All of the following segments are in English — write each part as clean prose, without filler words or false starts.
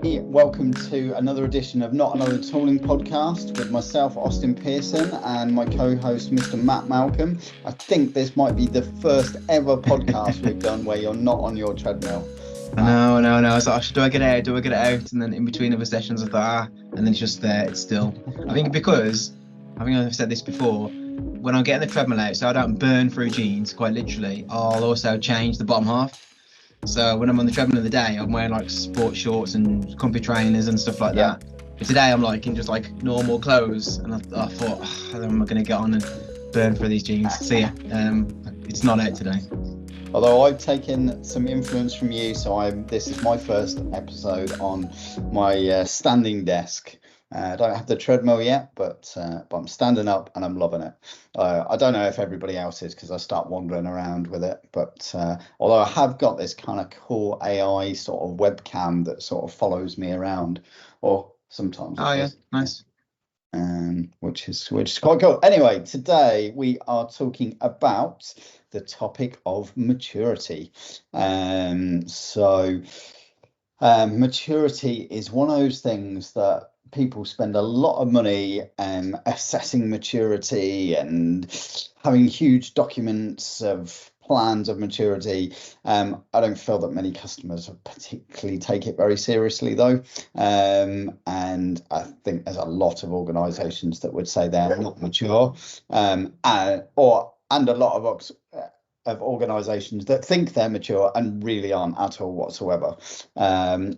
Welcome to another edition of Not Another Tooling Podcast with myself, Austin Pearson, and my co-host, Mr. Matt Malcolm. I think this might be the first ever podcast we've done where you're not on your treadmill. No. I was like, do I get it out? Do I get it out? And then in between other sessions, I thought, and then it's just there. It's still. I think because, I've said this before, when I'm getting the treadmill out, so I don't burn through jeans, quite literally, I'll also change the bottom half. So when I'm on the treadmill in the day, I'm wearing like sports shorts and comfy trainers and stuff like that. But today I'm like in just like normal clothes, and I thought, how am I going to get on and burn through these jeans? So yeah, it's not out today. Although I've taken some influence from you, so this is my first episode on my standing desk. I don't have the treadmill yet, but I'm standing up and I'm loving it. I don't know if everybody else is, because I start wandering around with it. But although I have got this kind of cool AI sort of webcam that sort of follows me around, or sometimes. Oh yeah, nice. Which is quite cool. Anyway, today we are talking about the topic of maturity. Maturity is one of those things that people spend a lot of money assessing maturity and having huge documents of plans of maturity. I don't feel that many customers particularly take it very seriously though, and I think there's a lot of organizations that would say they're not mature, and a lot of organizations that think they're mature and really aren't at all whatsoever,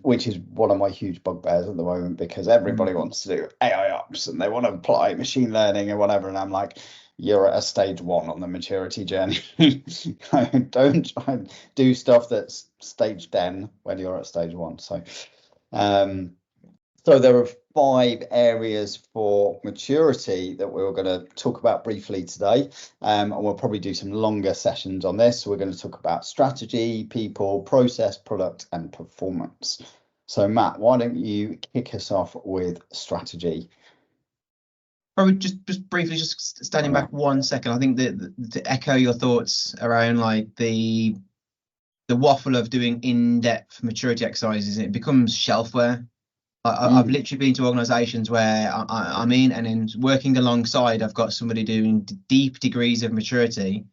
which is one of my huge bugbears at the moment, because everybody wants to do AI ops and they want to apply machine learning and whatever, and I'm like, you're at a stage 1 on the maturity journey. Don't try and do stuff that's stage 10 when you're at stage 1. So there are 5 areas for maturity that we're going to talk about briefly today, and we'll probably do some longer sessions on this. So we're going to talk about strategy, people, process, product, and performance. So Matt, why don't you kick us off with strategy? Probably just briefly, just standing back 1 second. I think that to echo your thoughts around like the waffle of doing in-depth maturity exercises, it becomes shelfware. I've literally been to organisations where I'm in, and in working alongside, I've got somebody doing deep degrees of maturity,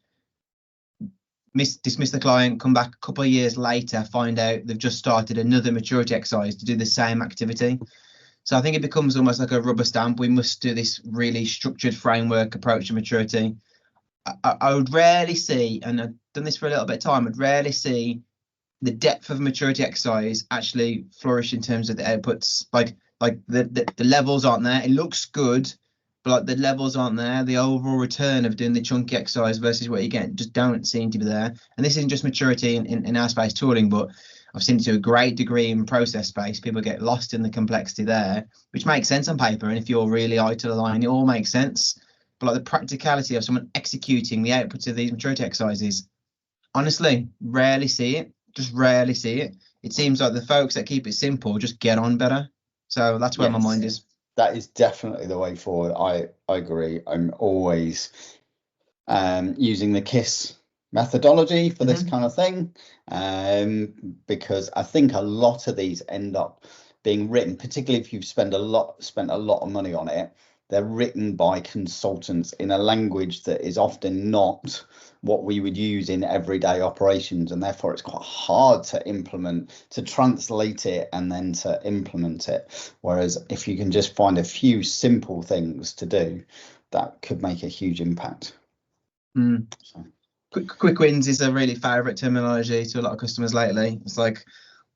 dismiss the client, come back a couple of years later, find out they've just started another maturity exercise to do the same activity. So I think it becomes almost like a rubber stamp. We must do this really structured framework approach to maturity. I would rarely see, and I've done this for a little bit of time, I'd rarely see the depth of maturity exercise actually flourish in terms of the outputs. Like the levels aren't there. It looks good, but like the levels aren't there. The overall return of doing the chunky exercise versus what you get just don't seem to be there. And this isn't just maturity in our space tooling, but I've seen it to a great degree in process space. People get lost in the complexity there, which makes sense on paper. And if you're really eye to the line, it all makes sense. But like the practicality of someone executing the outputs of these maturity exercises, honestly, rarely see it. Just rarely see it. It seems like the folks that keep it simple just get on better. So that's where my mind is. That is definitely the way forward. I agree. I'm always using the KISS methodology for this kind of thing, because I think a lot of these end up being written, particularly if you've spent a lot of money on it. They're written by consultants in a language that is often not what we would use in everyday operations, and therefore it's quite hard to implement, to translate it and then to implement it. Whereas if you can just find a few simple things to do, that could make a huge impact. So. Quick wins is a really favourite terminology to a lot of customers lately. It's like,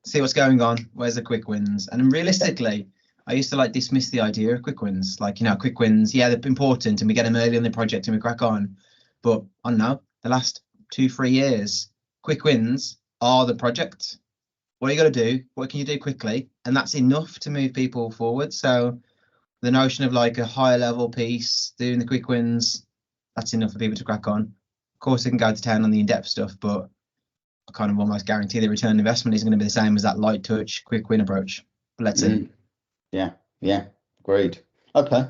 see what's going on, where's the quick wins? And realistically, I used to like dismiss the idea of quick wins. Like, quick wins, yeah, they're important and we get them early in the project and we crack on. But I don't know, the last 2-3 years, quick wins are the project. What are you going to do? What can you do quickly? And that's enough to move people forward. So the notion of like a higher level piece, doing the quick wins, that's enough for people to crack on. Of course, they can go to town on the in-depth stuff, but I kind of almost guarantee the return on investment isn't going to be the same as that light touch, quick win approach. But let's see. Yeah, agreed. Okay,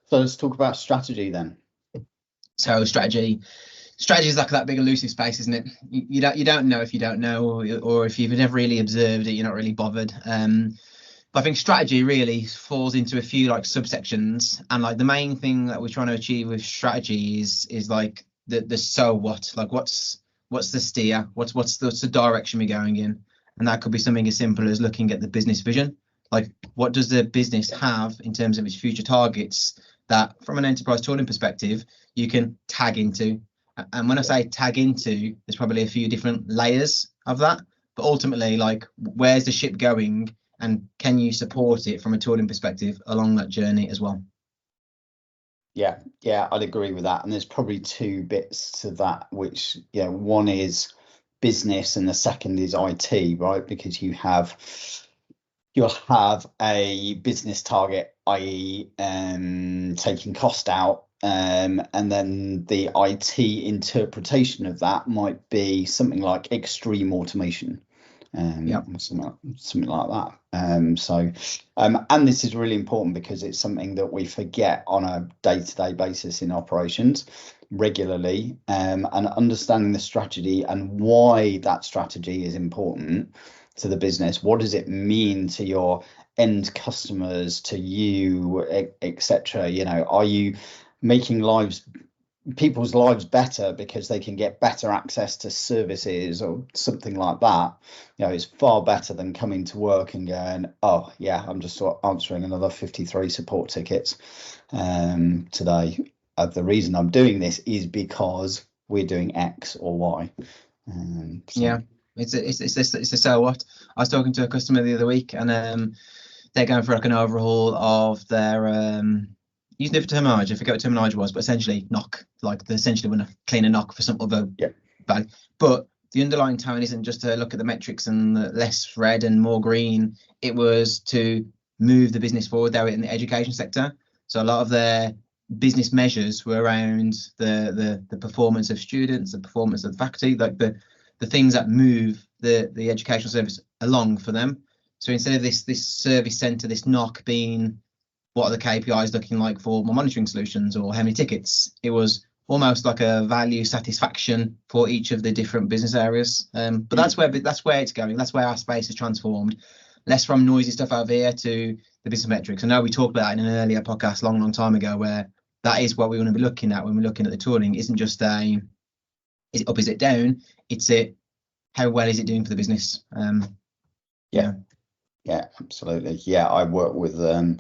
so let's talk about strategy then. So strategy is like that big elusive space, isn't it? You don't know if you don't know, or if you've never really observed it, you're not really bothered. But But I think strategy really falls into a few like subsections, and like the main thing that we're trying to achieve with strategy is like the so what, like what's the steer, what's the direction we're going in, and that could be something as simple as looking at the business vision, like what does the business have in terms of its future targets that from an enterprise tooling perspective you can tag into. And when I say tag into, there's probably a few different layers of that, but ultimately like where's the ship going and can you support it from a tooling perspective along that journey as well? Yeah, I'd agree with that. And there's probably two bits to that, which, one is business and the second is IT, right? Because you'll have a business target, i.e., taking cost out, and then the IT interpretation of that might be something like extreme automation. Something like that. And this is really important because it's something that we forget on a day-to-day basis in operations regularly, and understanding the strategy and why that strategy is important to the business. What does it mean to your end customers, to you, etc.? Are you making people's lives better because they can get better access to services or something like that? It's far better than coming to work and going, oh yeah, I'm just answering another 53 support tickets today. The reason I'm doing this is because we're doing X or Y. Yeah, it's a so what. I was talking to a customer the other week, and they're going for like an overhaul of their using different terminology. I forget what terminology was, but essentially knock, like they essentially want to clean a knock for some other bag. But the underlying tone isn't just to look at the metrics and the less red and more green. It was to move the business forward. They were in the education sector, so a lot of their business measures were around the performance of students, the performance of the faculty, like the things that move the educational service along for them. So instead of this service center, this knock being what are the KPIs looking like for my monitoring solutions or how many tickets, it was almost like a value satisfaction for each of the different business areas. But that's where it's going. That's where our space is transformed, less from noisy stuff over here to the business metrics. I know we talked about that in an earlier podcast long time ago, where that is what we want to be looking at when we're looking at the tooling. It isn't just is it up, is it down? It's how well is it doing for the business? Yeah, absolutely. Yeah, I work with a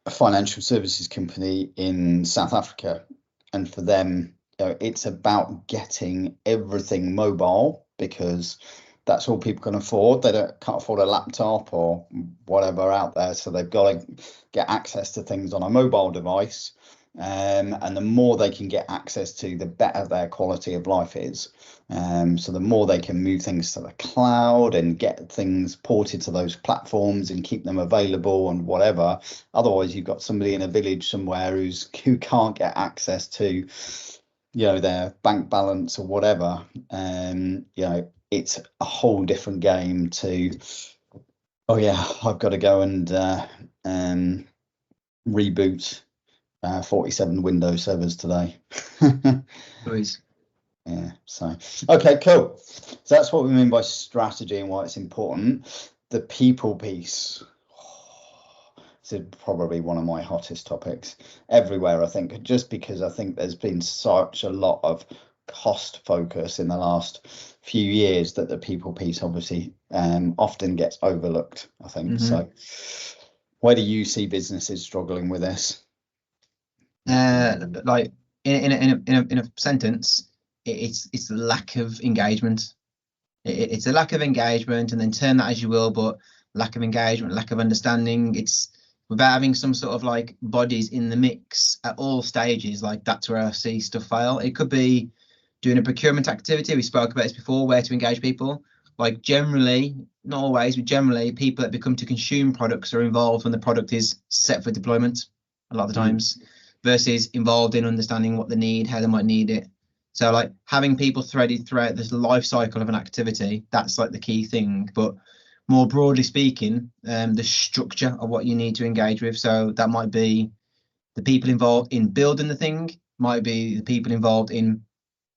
financial services company in South Africa, and for them, it's about getting everything mobile because that's all people can afford. They can't afford a laptop or whatever out there, so they've got to get access to things on a mobile device. And the more they can get access to, the better their quality of life is. So the more they can move things to the cloud and get things ported to those platforms and keep them available and whatever. Otherwise, you've got somebody in a village somewhere who can't get access to, their bank balance or whatever. It's a whole different game to, oh yeah, I've got to go and reboot 47 Windows servers today. Please. Yeah, so okay, cool. So that's what we mean by strategy and why it's important. The people piece. This is probably one of my hottest topics everywhere, I think, just because I think there's been such a lot of cost focus in the last few years that the people piece obviously often gets overlooked, I think. So where do you see businesses struggling with this? Like in a sentence, it's the lack of engagement. It's a lack of engagement, and then term that as you will, but lack of engagement, lack of understanding. It's without having some sort of like bodies in the mix at all stages. Like that's where I see stuff fail. It could be doing a procurement activity. We spoke about this before, where to engage people. Like generally, not always, but generally, people that become to consume products are involved when the product is set for deployment a lot of the times, versus involved in understanding what they need, how they might need it. So like having people threaded throughout this life cycle of an activity, that's like the key thing. But more broadly speaking, the structure of what you need to engage with. So that might be the people involved in building the thing, might be the people involved in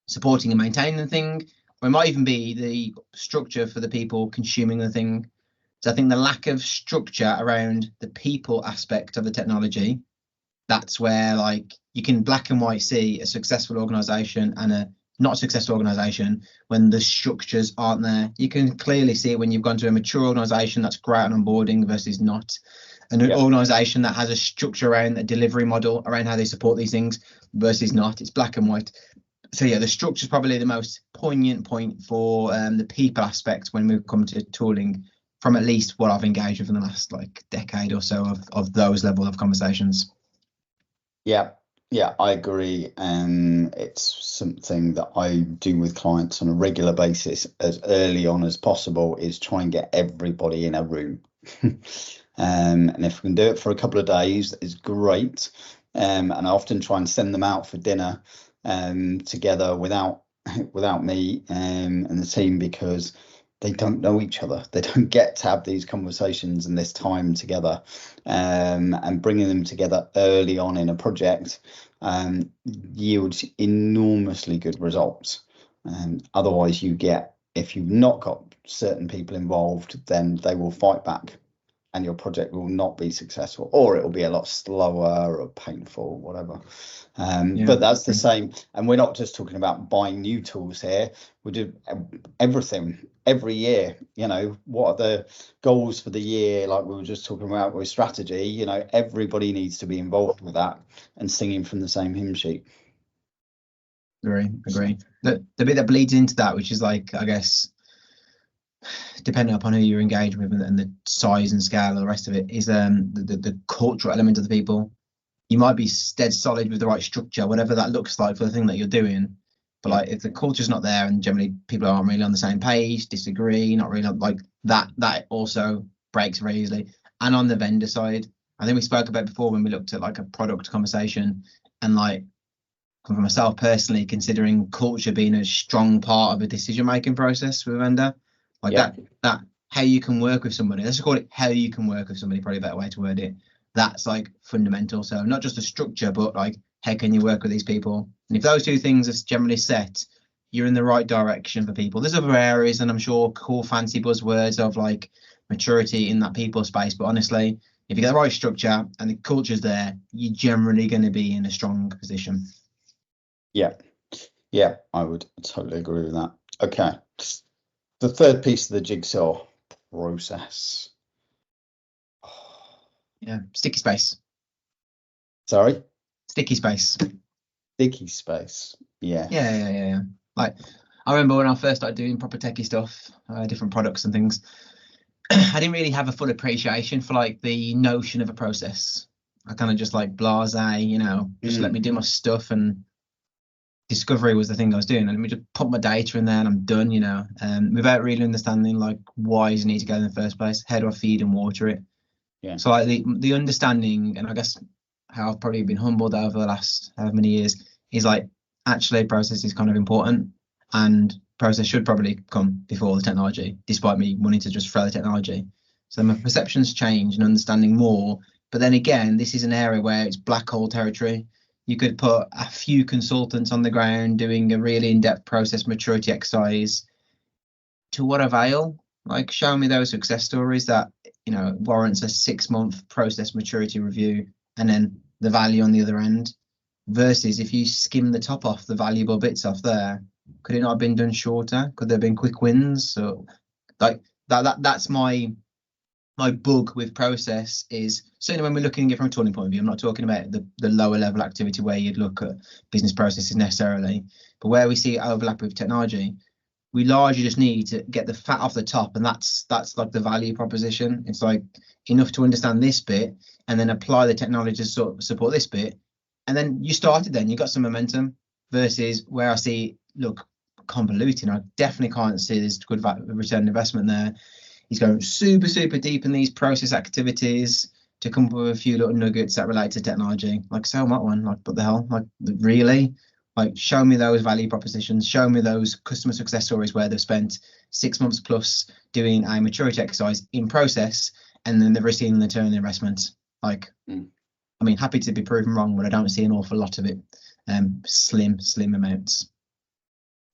supporting and maintaining the thing, or it might even be the structure for the people consuming the thing. So I think the lack of structure around the people aspect of the technology, that's where like you can black and white see a successful organization and a not successful organization when the structures aren't there. You can clearly see it when you've gone to a mature organization that's great on onboarding versus not. An organization that has a structure around a delivery model around how they support these things versus not. It's black and white. So yeah, the structure is probably the most poignant point for the people aspect when we come to tooling, from at least what I've engaged with in the last like decade or so of those level of conversations. Yeah, I agree. It's something that I do with clients on a regular basis as early on as possible, is try and get everybody in a room. And if we can do it for a couple of days, it's great. And I often try and send them out for dinner together without me and the team, because they don't know each other. They don't get to have these conversations and this time together. And bringing them together early on in a project yields enormously good results. Otherwise, if you've not got certain people involved, then they will fight back and your project will not be successful, or it will be a lot slower or painful or whatever. But that's the same. And we're not just talking about buying new tools here. We do everything every year. What are the goals for the year? Like we were just talking about with strategy, everybody needs to be involved with that and singing from the same hymn sheet. Agree. The bit that bleeds into that, which is like, I guess, depending upon who you're engaged with and the size and scale of the rest of it, is the cultural element of the people. You might be dead solid with the right structure, whatever that looks like for the thing that you're doing. But like if the culture's not there and generally people aren't really on the same page, disagree, not really like that also breaks very easily. And on the vendor side, I think we spoke about before when we looked at like a product conversation, and like for myself personally, considering culture being a strong part of a decision-making process with a vendor, like that how you can work with somebody, let's call it how you can work with somebody, probably a better way to word it. That's like fundamental. So not just a structure, but like how can you work with these people? And if those two things are generally set, you're in the right direction for people. There's other areas, and I'm sure cool fancy buzzwords of like maturity in that people space, but honestly, if you get the right structure and the culture's there, you're generally going to be in a strong position. Yeah, I would totally agree with that. Okay, the third piece of the jigsaw, process. Yeah, sticky space. Sorry? Sticky space. Sticky space. Yeah. Yeah. Like, I remember when I first started doing proper techie stuff, different products and things, I didn't really have a full appreciation for like the notion of a process. I kind of just like blasé, just let me do my stuff, and discovery was the thing I was doing, and let me just put my data in there and I'm done, without really understanding like why does it need to go in the first place? How do I feed and water it? Yeah. So like the understanding, and I guess how I've probably been humbled over the last however many years, is like actually process is kind of important, and process should probably come before the technology, despite me wanting to just throw the technology. So my perceptions change and understanding more. But then again, this is an area where it's black hole territory. You could put a few consultants on the ground doing a really in-depth process maturity exercise. To what avail? Like, show me those success stories that warrants a 6-month process maturity review, and then the value on the other end. Versus if you skim the top off the valuable bits off there, could it not have been done shorter? Could there have been quick wins? So like that's my bug with process, is certainly when we're looking at it from a tooling point of view. I'm not talking about the lower level activity where you'd look at business processes necessarily, but where we see overlap with technology, we largely just need to get the fat off the top, and that's like the value proposition. It's like enough to understand this bit and then apply the technology to sort of support this bit, and then you got some momentum. Versus where I see convoluting, I definitely can't see there's good return on investment there. He's going super deep in these process activities to come up with a few little nuggets that relate to technology. Like, so what one? Like, what the hell? Like, really? Like, show me those value propositions, show me those customer success stories where they've spent 6 months plus doing a maturity exercise in process, and then they've received the return on the investment. Like, I mean, happy to be proven wrong, but I don't see an awful lot of it. Slim amounts.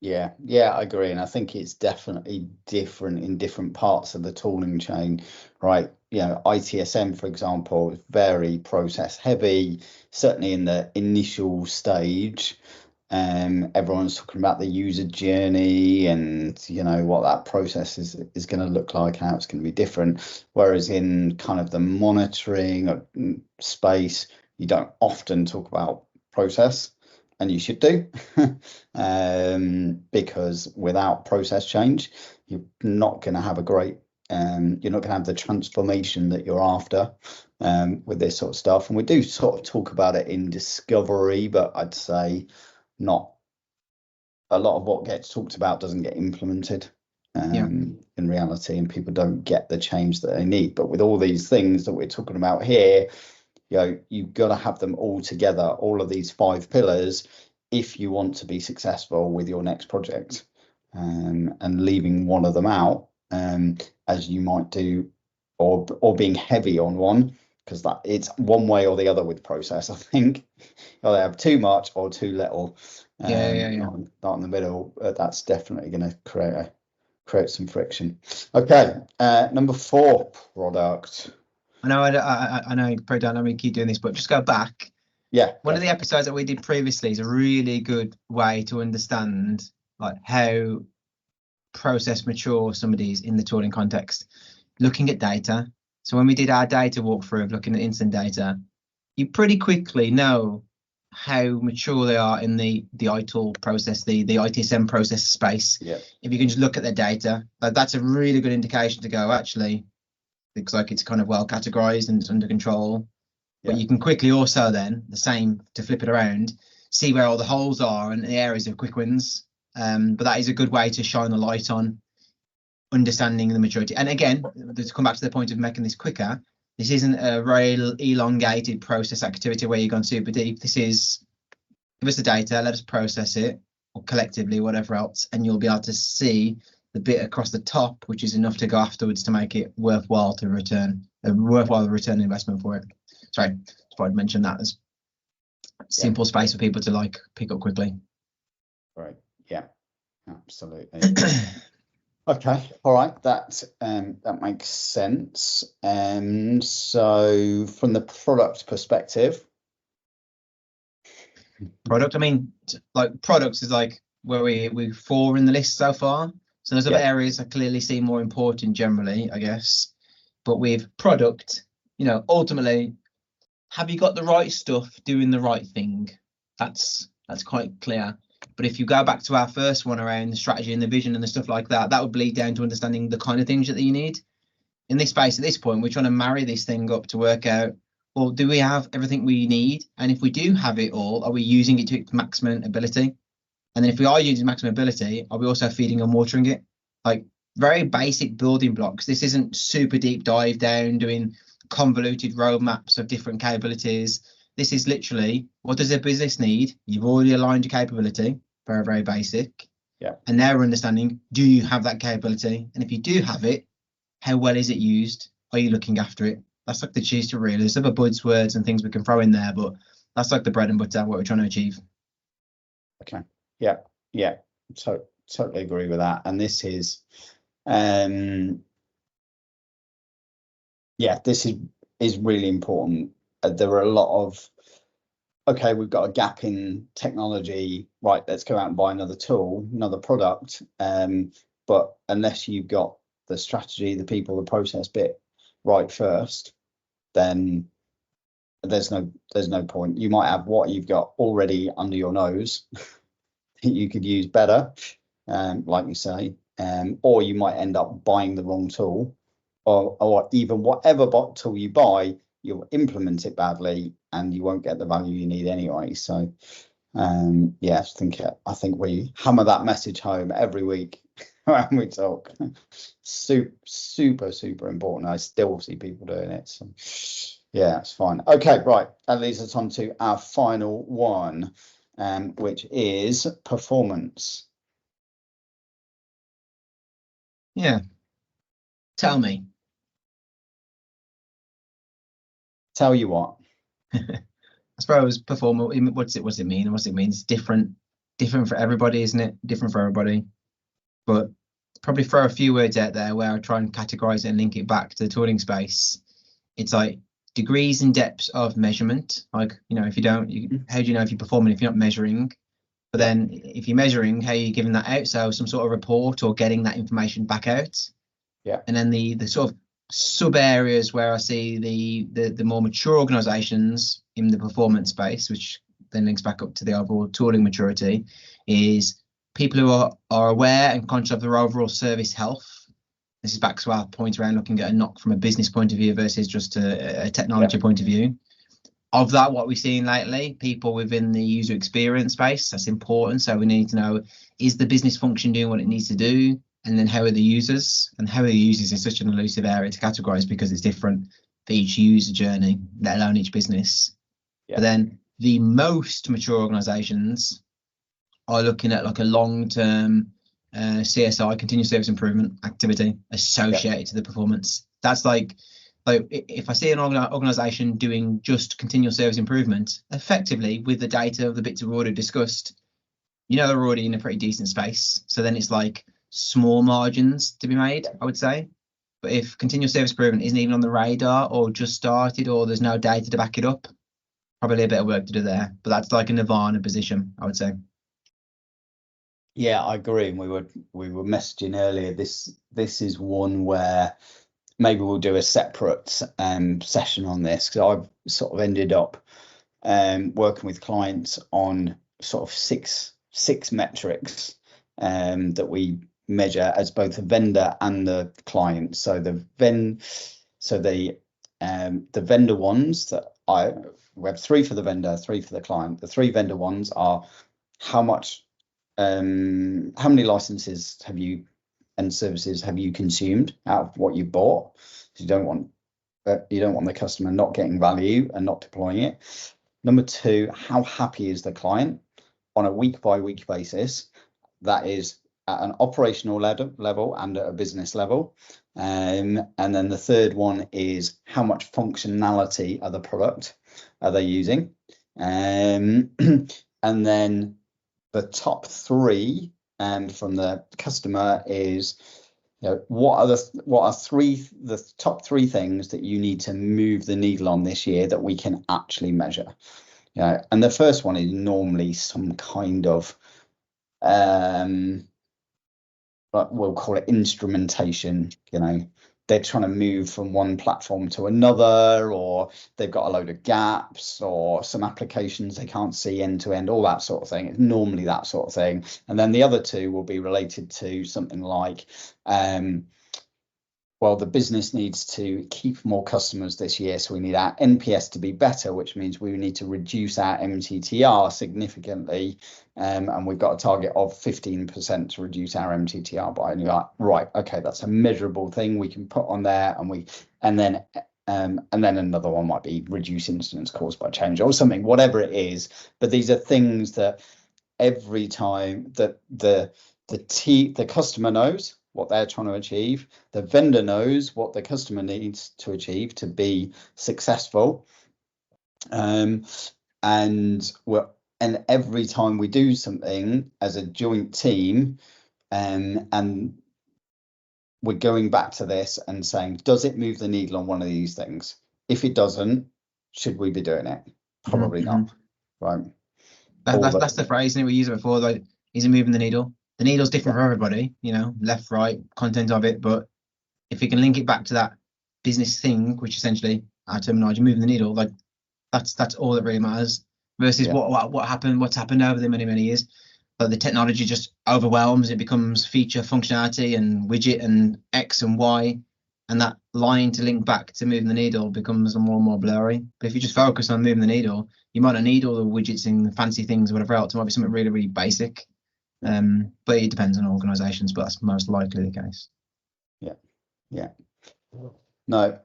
Yeah, I agree. And I think it's definitely different in different parts of the tooling chain, right? ITSM, for example, is very process heavy, certainly in the initial stage. Everyone's talking about the user journey and what that process is going to look like, how it's going to be different. Whereas in kind of the monitoring space, you don't often talk about process, and you should do, because without process change, you're not going to have you're not going to have the transformation that you're after with this sort of stuff. And we do sort of talk about it in discovery, but I'd say not a lot of what gets talked about doesn't get implemented in reality, and people don't get the change that they need. But with all these things that we're talking about here, you've got to have them all together, all of these 5 pillars, if you want to be successful with your next project. And leaving one of them out, as you might do, or being heavy on one, because that it's one way or the other with process. I think they have too much or too little. Not in the middle. That's definitely going to create some friction. Okay, number 4, product. I know, I know, probably don't let me keep doing this, but just go back. Yeah. One of the episodes that we did previously is a really good way to understand like how process mature somebody is in the tooling context. Looking at data. So when we did our data walkthrough of looking at instant data, you pretty quickly know how mature they are in the ITOL process, the ITSM process space. Yeah. If you can just look at the data, that's a really good indication to go, actually, looks like it's kind of well categorized and it's under control. But you can quickly also then, the same to flip it around, see where all the holes are and the areas of quick wins. But that is a good way to shine a light on understanding the maturity. And again, to come back to the point of making this quicker, this isn't a very elongated process activity where you're going super deep. This is, give us the data, let us process it, or collectively, whatever else, and you'll be able to see the bit across the top, which is enough to go afterwards to make it worthwhile to return, a worthwhile return investment for it. Sorry, just I'd mention that as simple space for people to like pick up quickly. Right. Yeah, absolutely. Okay, all right, that makes sense. So from the product perspective, product, I mean, like products is like where we're 4 in the list so far. So there's other areas I clearly see more important generally, I guess. But with product, ultimately, have you got the right stuff doing the right thing? That's quite clear. But if you go back to our first one around the strategy and the vision and the stuff like that, that would bleed down to understanding the kind of things that you need. In this space at this point, we're trying to marry this thing up to work out, well, do we have everything we need? And if we do have it all, are we using it to its maximum ability? And then if we are using maximum ability, are we also feeding and watering it? Like very basic building blocks. This isn't super deep dive down doing convoluted roadmaps of different capabilities. This is literally, what does a business need? You've already aligned your capability, very, very basic. Yeah. And now we're understanding, do you have that capability? And if you do have it, how well is it used? Are you looking after it? That's like the cheese to real. There's other buzzwords and things we can throw in there, but that's like the bread and butter, what we're trying to achieve. Okay. Yeah. So totally agree with that. And this is, this is really important. There are a lot of, okay, we've got a gap in technology, right, let's go out and buy another tool, another product. But unless you've got the strategy, the people, the process bit right first, then there's no point. You might have what you've got already under your nose that you could use better, like you say, or you might end up buying the wrong tool, or even whatever tool you buy, you'll implement it badly and you won't get the value you need anyway. So I think we hammer that message home every week when we talk. Super important. I still see people doing it, so yeah, it's fine. Okay, right, that leads us on to our final one, which is performance. Yeah, tell me. Tell you what. I suppose performance, what's it mean? What's it mean? It's different. different for everybody, isn't it? Different for everybody. But probably throw a few words out there where I try and categorize it and link it back to the tooling space. It's like degrees and depths of measurement. Like, if you don't, how do you know if you're performing if you're not measuring? But then if you're measuring, how are you giving that out? So some sort of report or getting that information back out. Yeah. And then the sort of sub areas where I see the more mature organizations in the performance space, which then links back up to the overall tooling maturity, is people who are aware and conscious of their overall service health. This is back to our point around looking at a knock from a business point of view versus just a technology point of view. Of that, what we've seen lately, people within the user experience space, that's important. So we need to know, is the business function doing what it needs to do? And then how are the users? And how are the users is such an elusive area to categorize because it's different for each user journey, let alone each business. But then the most mature organizations are looking at like a long-term CSI, continuous service improvement activity associated to the performance. That's like if I see an organization doing just continual service improvement effectively with the data of the bits we've already discussed, they're already in a pretty decent space. So then it's like small margins to be made, I would say. But if continual service improvement isn't even on the radar or just started or there's no data to back it up, probably a bit of work to do there. But that's like a nirvana position, I would say. Yeah, I agree. And we were messaging earlier. This is one where maybe we'll do a separate session on this, because I've sort of ended up working with clients on sort of six metrics that we measure as both the vendor and the client. So the vendor ones that we have 3 for the vendor, 3 for the client. The 3 vendor ones are how many licenses have you and services have you consumed out of what you bought? You don't want the customer not getting value and not deploying it. Number 2, how happy is the client on a week by week basis? That is at an operational level and at a business level. And then the third one is how much functionality of the product are they using? And then the top 3 from the customer is, what are the top 3 things that you need to move the needle on this year that we can actually measure? And the first one is normally some kind of we'll call it instrumentation. They're trying to move from one platform to another, or they've got a load of gaps or some applications they can't see end to end, all that sort of thing. It's normally that sort of thing. And then the other 2 will be related to something like, well, the business needs to keep more customers this year, so we need our NPS to be better, which means we need to reduce our MTTR significantly, and we've got a target of 15% to reduce our MTTR by. And you're like, right, okay, that's a measurable thing we can put on there, and then another one might be reduce incidents caused by change or something, whatever it is. But these are things that every time that the customer knows what they're trying to achieve, the vendor knows what the customer needs to achieve to be successful, and every time we do something as a joint team, and we're going back to this and saying, does it move the needle on one of these things? If it doesn't, should we be doing it? Probably not. Right. That's the phrase we used it before. Like, is it moving the needle? The needle's different for everybody, left, right, content of it. But if we can link it back to that business thing, which essentially our terminology, moving the needle, like that's all that really matters. Versus what's happened over the many years. But the technology just overwhelms. It becomes feature, functionality, and widget, and X and Y, and that line to link back to moving the needle becomes more and more blurry. But if you just focus on moving the needle, you might not need all the widgets and fancy things or whatever else. It might be something really, really basic. But it depends on organizations, but that's most likely the case. No,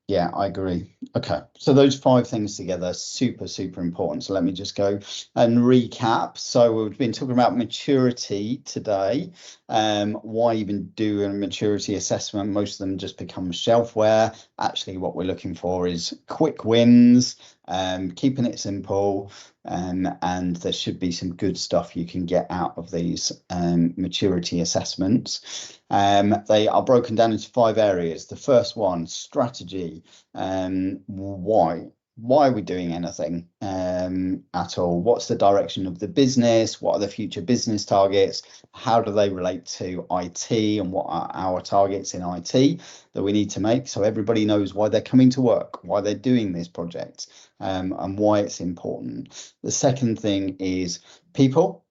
I agree. Okay, so those 5 things together are super, super important. So let me just go and recap. So we've been talking about maturity today. Why even do a maturity assessment? Most of them just become shelfware. Actually, what we're looking for is quick wins, keeping it simple, and there should be some good stuff you can get out of these maturity assessments. They are broken down into 5 areas. The first one, strategy. Why are we doing anything at all? What's the direction of the business? What are the future business targets? How do they relate to IT, and what are our targets in IT that we need to make, so everybody knows why they're coming to work, why they're doing this project, and why it's important. The second thing is people.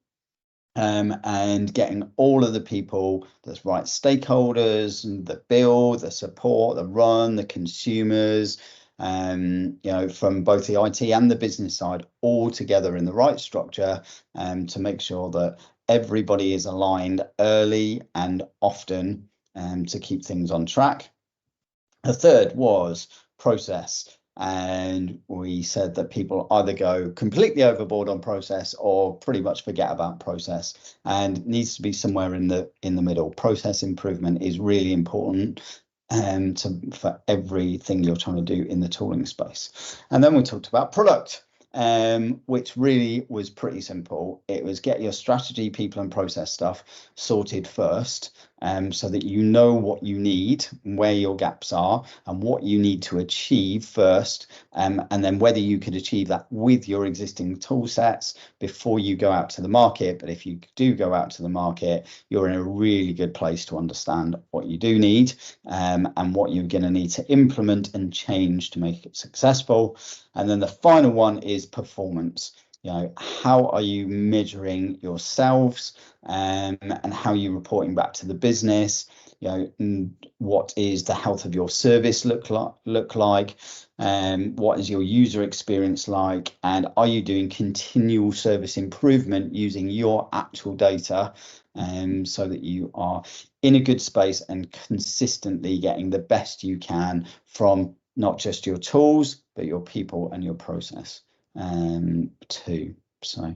And getting all of the people, that's right, stakeholders, the build, the support, the run, the consumers, from both the IT and the business side, all together in the right structure, to make sure that everybody is aligned early and often, to keep things on track. The third was process. And we said that people either go completely overboard on process or pretty much forget about process, and it needs to be somewhere in the middle. Process improvement is really important for everything you're trying to do in the tooling space. And then we talked about product, which really was pretty simple. It was get your strategy, people and process stuff sorted first, so that you know what you need, where your gaps are, and what you need to achieve first, and then whether you could achieve that with your existing tool sets before you go out to the market. But if you do go out to the market, you're in a really good place to understand what you do need, and what you're going to need to implement and change to make it successful. And then the final one is performance. How are you measuring yourselves, and how are you reporting back to the business? What is the health of your service look like? What is your user experience like? And are you doing continual service improvement using your actual data, so that you are in a good space and consistently getting the best you can from not just your tools, but your people and your process too. So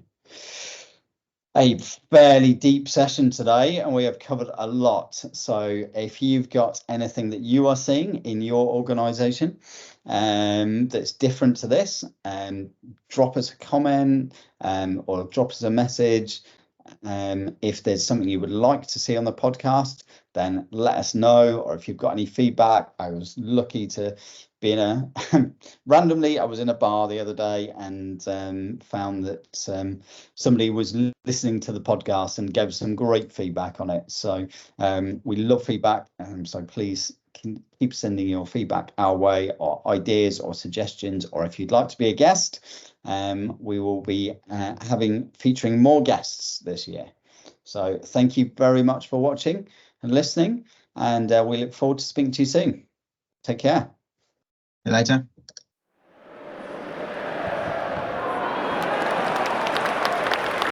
a fairly deep session today, and we have covered a lot. So if you've got anything that you are seeing in your organization that's different to this, drop us a comment, or drop us a message. If there's something you would like to see on the podcast, then let us know. Or if you've got any feedback, I was lucky to be in a randomly, I was in a bar the other day and found that somebody was listening to the podcast and gave some great feedback on it. So we love feedback, so please keep sending your feedback our way, or ideas or suggestions, or if you'd like to be a guest, we will be featuring more guests this year. So thank you very much for watching and listening, and we look forward to speaking to you soon. Take care. See you later.